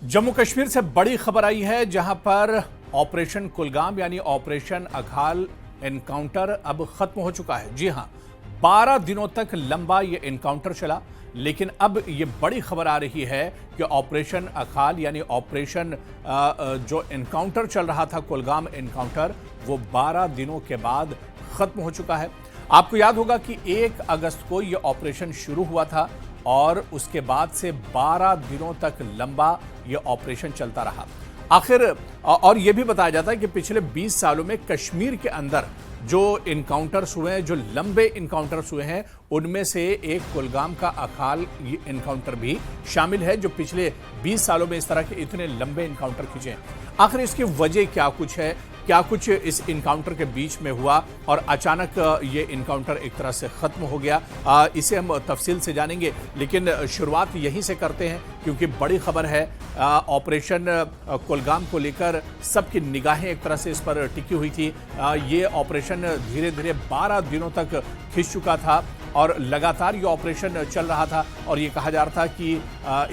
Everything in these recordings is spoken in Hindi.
जम्मू कश्मीर से बड़ी खबर आई है, जहां पर ऑपरेशन कुलगाम यानी ऑपरेशन अघाल एनकाउंटर अब खत्म हो चुका है। जी हां, 12 दिनों तक लंबा ये एनकाउंटर चला, लेकिन अब ये बड़ी खबर आ रही है कि ऑपरेशन अघाल यानी ऑपरेशन जो एनकाउंटर चल रहा था, कुलगाम एनकाउंटर, वो 12 दिनों के बाद खत्म हो चुका है। आपको याद होगा कि 1 अगस्त को यह ऑपरेशन शुरू हुआ था और उसके बाद से 12 दिनों तक लंबा यह ऑपरेशन चलता रहा। आखिर और यह भी बताया जाता है कि पिछले 20 सालों में कश्मीर के अंदर जो इनकाउंटर्स हुए हैं, जो लंबे इनकाउंटर्स हुए हैं, उनमें से एक कुलगाम का अघाल इनकाउंटर भी शामिल है, जो पिछले 20 सालों में इस तरह के इतने लंबे इनकाउंटर खींचे हैं। आखिर इसकी वजह क्या कुछ है, क्या कुछ इस इनकाउंटर के बीच में हुआ और अचानक ये इनकाउंटर एक तरह से खत्म हो गया, इसे हम तफसील से जानेंगे। लेकिन शुरुआत यहीं से करते हैं क्योंकि बड़ी खबर है। ऑपरेशन कुलगाम को लेकर सबकी निगाहें एक तरह से इस पर टिकी हुई थी। ये ऑपरेशन धीरे धीरे 12 दिनों तक खिंच चुका था और लगातार ये ऑपरेशन चल रहा था और ये कहा जा रहा था कि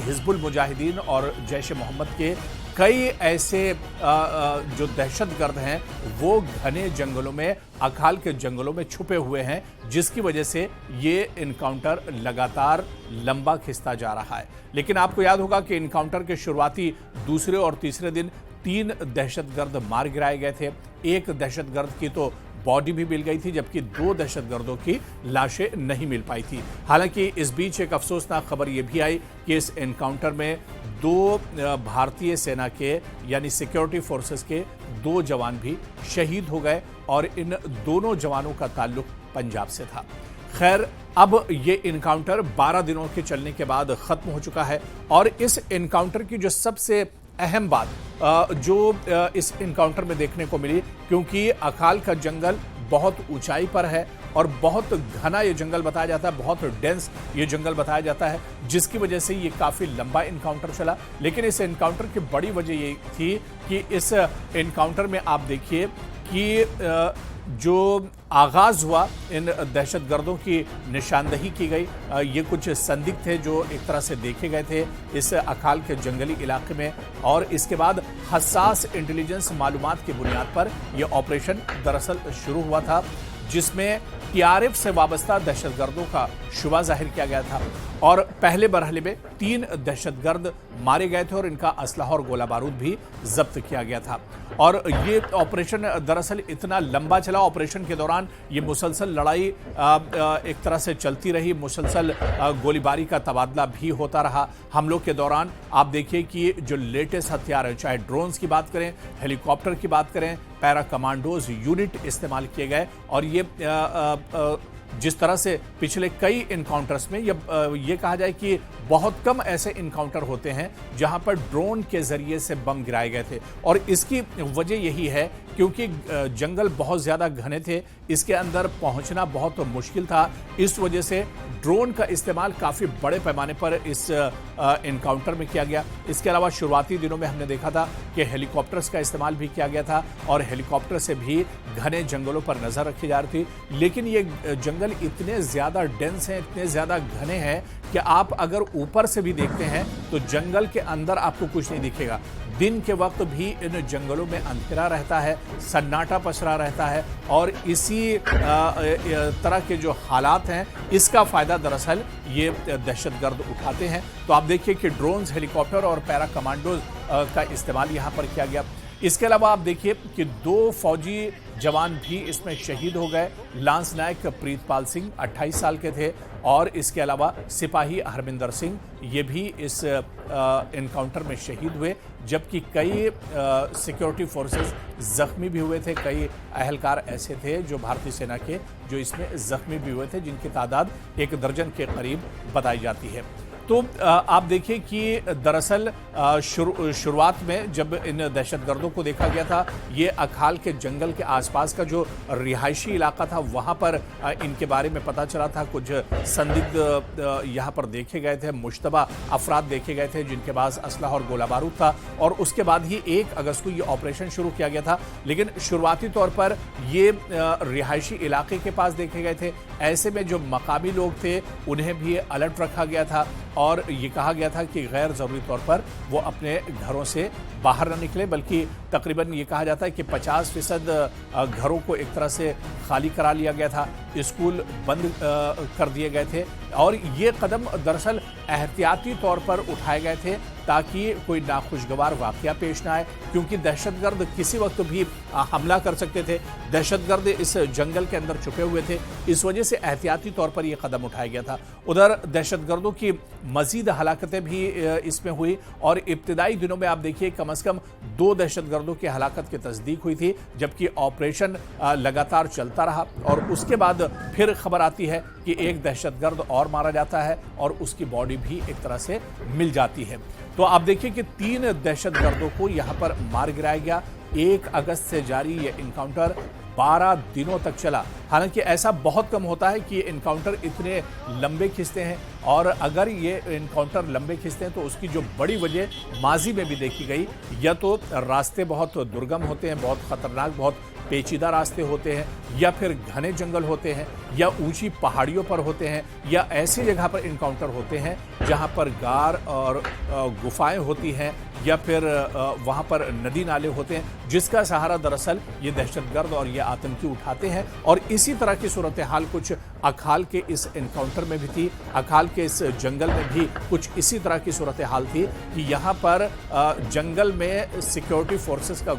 हिजबुल मुजाहिदीन और जैश ए मोहम्मद के कई ऐसे जो दहशतगर्द हैं वो घने जंगलों में, अघाल के जंगलों में छुपे हुए हैं, जिसकी वजह से ये इनकाउंटर लगातार लंबा खिंचता जा रहा है। लेकिन आपको याद होगा कि इनकाउंटर के शुरुआती दूसरे और तीसरे दिन 3 दहशतगर्द मार गिराए गए थे। एक दहशतगर्द की तो बॉडी भी मिल गई थी, जबकि 2 दहशतगर्दों की लाशें नहीं मिल पाई थी। हालांकि इस बीच एक अफसोसनाक खबर यह भी आई कि इस एनकाउंटर में 2 भारतीय सेना के यानी सिक्योरिटी फोर्सेस के 2 जवान भी शहीद हो गए और इन दोनों जवानों का ताल्लुक पंजाब से था। खैर, अब ये इनकाउंटर 12 दिनों के चलने के बाद खत्म हो चुका है और इस इनकाउंटर की जो सबसे अहम बात जो इस इनकाउंटर में देखने को मिली, क्योंकि अघाल का जंगल बहुत ऊंचाई पर है और बहुत घना ये जंगल बताया जाता है, बहुत डेंस ये जंगल बताया जाता है, जिसकी वजह से ये काफ़ी लंबा इनकाउंटर चला। लेकिन इस इनकाउंटर की बड़ी वजह ये थी कि इस इनकाउंटर में आप देखिए कि जो आगाज हुआ, इन दहशतगर्दों की निशानदही की गई। ये कुछ संदिग्ध थे जो एक तरह से देखे गए थे इस अघाल के जंगली इलाके में और इसके बाद हसास इंटेलिजेंस मालूमात की बुनियाद पर यह ऑपरेशन दरअसल शुरू हुआ था, जिसमें टीआरएफ से वाबस्ता दहशतगर्दों का शुबा जाहिर किया गया था और पहले मरहले में 3 दहशतगर्द मारे गए थे और इनका असलहा और गोला बारूद भी जब्त किया गया था। और ये ऑपरेशन दरअसल इतना लंबा चला, ऑपरेशन के दौरान ये मुसलसल लड़ाई एक तरह से चलती रही, मुसलसल गोलीबारी का तबादला भी होता रहा। हमलों के दौरान आप देखिए कि जो लेटेस्ट हथियार है, चाहे ड्रोन्स की बात करें, हेलीकॉप्टर की बात करें, पैरा कमांडोज यूनिट इस्तेमाल किए गए और ये जिस तरह से पिछले कई इनकाउंटर्स में ये कहा जाए कि बहुत कम ऐसे इनकाउंटर होते हैं जहां पर ड्रोन के जरिए से बम गिराए गए थे और इसकी वजह यही है क्योंकि जंगल बहुत ज़्यादा घने थे, इसके अंदर पहुंचना बहुत मुश्किल था। इस वजह से ड्रोन का इस्तेमाल काफ़ी बड़े पैमाने पर इस इनकाउंटर में किया गया। इसके अलावा शुरुआती दिनों में हमने देखा था कि हेलीकॉप्टर्स का इस्तेमाल भी किया गया था और हेलीकॉप्टर से भी घने जंगलों पर नज़र रखी जा रही थी। लेकिन ये जंगल इतने ज़्यादा डेंस हैं, इतने ज़्यादा घने हैं कि आप अगर ऊपर से भी देखते हैं तो जंगल के अंदर आपको कुछ नहीं दिखेगा। दिन के वक्त भी इन जंगलों में अंधेरा रहता है, सन्नाटा पसरा रहता है और इसी तरह के जो हालात हैं, इसका फ़ायदा दरअसल ये दहशतगर्द उठाते हैं। तो आप देखिए कि ड्रोन्स, हेलीकॉप्टर और पैरा कमांडोज का इस्तेमाल यहाँ पर किया गया। इसके अलावा आप देखिए कि 2 फौजी जवान भी इसमें शहीद हो गए। लांस नायक प्रीतपाल सिंह 28 साल के थे और इसके अलावा सिपाही हरमिंदर सिंह ये भी इस इनकाउंटर में शहीद हुए, जबकि कई सिक्योरिटी फोर्सेस जख्मी भी हुए थे। कई अहलकार ऐसे थे जो भारतीय सेना के जो इसमें जख्मी भी हुए थे, जिनकी तादाद 1 दर्जन के करीब बताई जाती है। तो आप देखिए कि दरअसल शुरुआत में जब इन दहशतगर्दों को देखा गया था, ये अघाल के जंगल के आसपास का जो रिहायशी इलाका था वहाँ पर इनके बारे में पता चला था। कुछ संदिग्ध यहाँ पर देखे गए थे, मुश्तबा अफराद देखे गए थे जिनके पास असलहा और गोला बारूद था और उसके बाद ही 1 अगस्त को ये ऑपरेशन शुरू किया गया था। लेकिन शुरुआती तौर पर ये रिहायशी इलाके के पास देखे गए थे। ऐसे में जो मकामी लोग थे उन्हें भी अलर्ट रखा गया था और ये कहा गया था कि गैर ज़रूरी तौर पर वो अपने घरों से बाहर न निकले, बल्कि तकरीबन ये कहा जाता है कि 50% घरों को एक तरह से खाली करा लिया गया था, स्कूल बंद कर दिए गए थे। और ये कदम दरअसल एहतियाती तौर पर उठाए गए थे ताकि कोई नाखुशगवार वाकया पेश ना आए, क्योंकि दहशतगर्द किसी वक्त भी हमला कर सकते थे। दहशतगर्द इस जंगल के अंदर छुपे हुए थे, इस वजह से एहतियाती तौर पर यह कदम उठाया गया था। उधर दहशतगर्दों की मजीद हलाकतें भी इसमें हुई और इब्तिदाई दिनों में आप देखिए कम से कम 2 दहशतगर्दों की हलाकत की तस्दीक हुई थी, जबकि ऑपरेशन लगातार चलता रहा और उसके बाद फिर खबर आती है कि एक दहशतगर्द और मारा जाता है और उसकी बॉडी भी एक तरह से मिल जाती है। तो आप देखिए कि 3 दहशतगर्दों को यहां पर मार गिराया गया। 1 अगस्त से जारी ये इनकाउंटर 12 दिनों तक चला। हालांकि ऐसा बहुत कम होता है कि ये इनकाउंटर इतने लंबे खिंचते हैं, और अगर ये इनकाउंटर लंबे खिंचते हैं तो उसकी जो बड़ी वजह माजी में भी देखी गई, या तो रास्ते बहुत दुर्गम होते हैं, बहुत खतरनाक, बहुत पेचीदा रास्ते होते हैं, या फिर घने जंगल होते हैं, या ऊंची पहाड़ियों पर होते हैं, या ऐसी जगह पर इनकाउंटर होते हैं जहां पर गार और गुफाएं होती हैं, या फिर वहां पर नदी नाले होते हैं, जिसका सहारा दरअसल ये दहशतगर्द और ये आतंकी उठाते हैं। और इसी तरह की सूरत हाल कुछ अखाल के इस इनकाउंटर में भी थी। अखाल के इस जंगल में भी कुछ इसी तरह की सूरत हाल थी कि यहाँ पर जंगल में सिक्योरिटी फोर्सेस का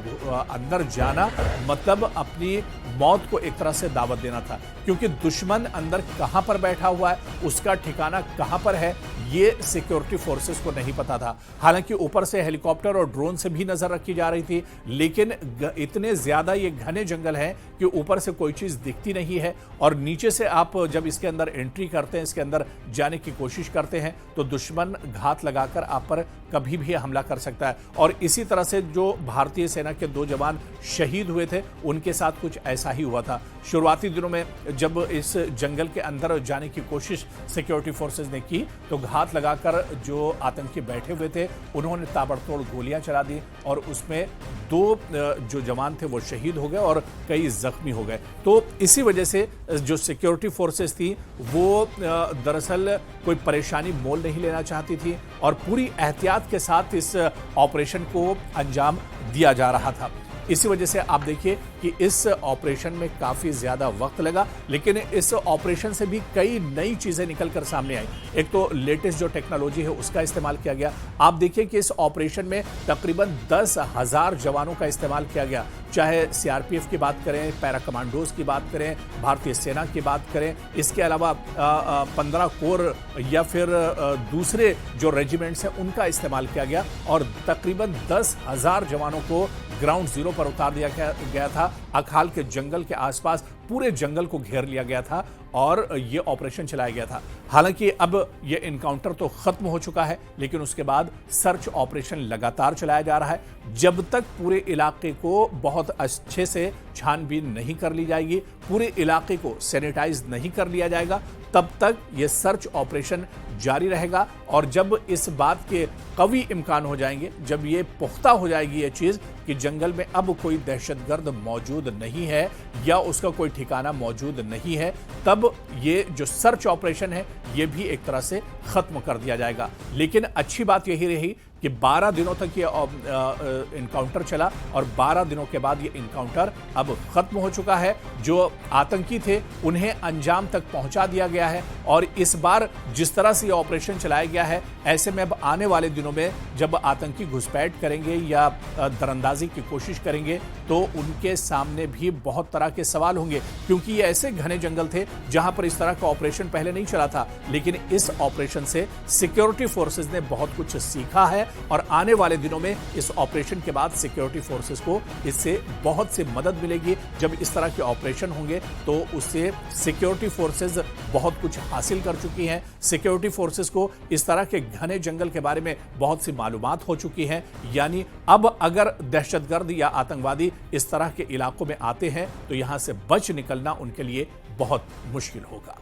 अंदर जाना मतलब अपनी मौत को एक तरह से दावत देना था, क्योंकि दुश्मन अंदर कहां पर बैठा हुआ है, उसका ठिकाना कहां पर है, ये सिक्योरिटी फोर्सेस को नहीं पता था। हालांकि ऊपर से हेलीकॉप्टर और ड्रोन से भी नजर रखी जा रही थी, लेकिन इतने ज्यादा ये घने जंगल हैं कि ऊपर से कोई चीज दिखती नहीं है, और नीचे से आप जब इसके अंदर एंट्री करते हैं, इसके अंदर जाने की कोशिश करते हैं, तो दुश्मन घात लगाकर आप पर कभी भी हमला कर सकता है। और इसी तरह से जो भारतीय सेना के 2 जवान शहीद हुए थे, उनके साथ कुछ ऐसा ही हुआ था। शुरुआती दिनों में जब इस जंगल के अंदर जाने की कोशिश सिक्योरिटी फोर्सेस ने की, तो घात लगाकर जो आतंकी बैठे हुए थे उन्होंने ताबड़तोड़ गोलियां चला दी, और उसमें 2 जो जवान थे वो शहीद हो गए और कई जख्मी हो गए। तो इसी वजह से जो सिक्योरिटी फोर्सेस थी वो दरअसल कोई परेशानी मोल नहीं लेना चाहती थी, और पूरी एहतियात के साथ इस ऑपरेशन को अंजाम दिया जा रहा था। इसी वजह से आप देखिए कि इस ऑपरेशन में काफ़ी ज़्यादा वक्त लगा, लेकिन इस ऑपरेशन से भी कई नई चीज़ें निकल कर सामने आई। एक तो लेटेस्ट जो टेक्नोलॉजी है उसका इस्तेमाल किया गया। आप देखिए कि इस ऑपरेशन में तकरीबन 10,000 जवानों का इस्तेमाल किया गया, चाहे सीआरपीएफ की बात करें, पैरा कमांडोज की बात करें, भारतीय सेना की बात करें, इसके अलावा 15 कोर या फिर दूसरे जो रेजिमेंट्स हैं उनका इस्तेमाल किया गया, और तकरीबन 10,000 जवानों को ग्राउंड जीरो पर उतार दिया गया था। अखाल के जंगल के आसपास पूरे जंगल को घेर लिया गया था और ये ऑपरेशन चलाया गया था। हालांकि अब ये इनकाउंटर तो खत्म हो चुका है, लेकिन उसके बाद सर्च ऑपरेशन लगातार चलाया जा रहा है। जब तक पूरे इलाके को बहुत अच्छे से छानबीन नहीं कर ली जाएगी, पूरे इलाके को सैनिटाइज नहीं कर लिया जाएगा, तब तक ये सर्च ऑपरेशन जारी रहेगा। और जब इस बात के कवी इम्कान हो जाएंगे, जब ये पुख्ता हो जाएगी ये चीज़ कि जंगल में अब कोई दहशतगर्द मौजूद नहीं है या उसका कोई ठिकाना मौजूद नहीं है, तब ये जो सर्च ऑपरेशन है ये भी एक तरह से खत्म कर दिया जाएगा। लेकिन अच्छी बात यही रही कि 12 दिनों तक ये इनकाउंटर चला, और 12 दिनों के बाद ये इनकाउंटर अब खत्म हो चुका है। जो आतंकी थे उन्हें अंजाम तक पहुंचा दिया गया है, और इस बार जिस तरह से ये ऑपरेशन चलाया गया है, ऐसे में अब आने वाले दिनों में जब आतंकी घुसपैठ करेंगे या दरअंदाजी की कोशिश करेंगे, तो उनके सामने भी बहुत तरह के सवाल होंगे, क्योंकि ये ऐसे घने जंगल थे जहां पर इस तरह का ऑपरेशन पहले नहीं चला था। लेकिन इस ऑपरेशन से सिक्योरिटी फोर्सेज ने बहुत कुछ सीखा है, और आने वाले दिनों में इस ऑपरेशन के बाद सिक्योरिटी फोर्सेस को इससे बहुत सी मदद मिलेगी। जब इस तरह के ऑपरेशन होंगे तो उससे सिक्योरिटी फोर्सेस बहुत कुछ हासिल कर चुकी हैं। सिक्योरिटी फोर्सेस को इस तरह के घने जंगल के बारे में बहुत सी मालूमात हो चुकी हैं, यानी अब अगर दहशतगर्द या आतंकवादी इस तरह के इलाकों में आते हैं तो यहां से बच निकलना उनके लिए बहुत मुश्किल होगा।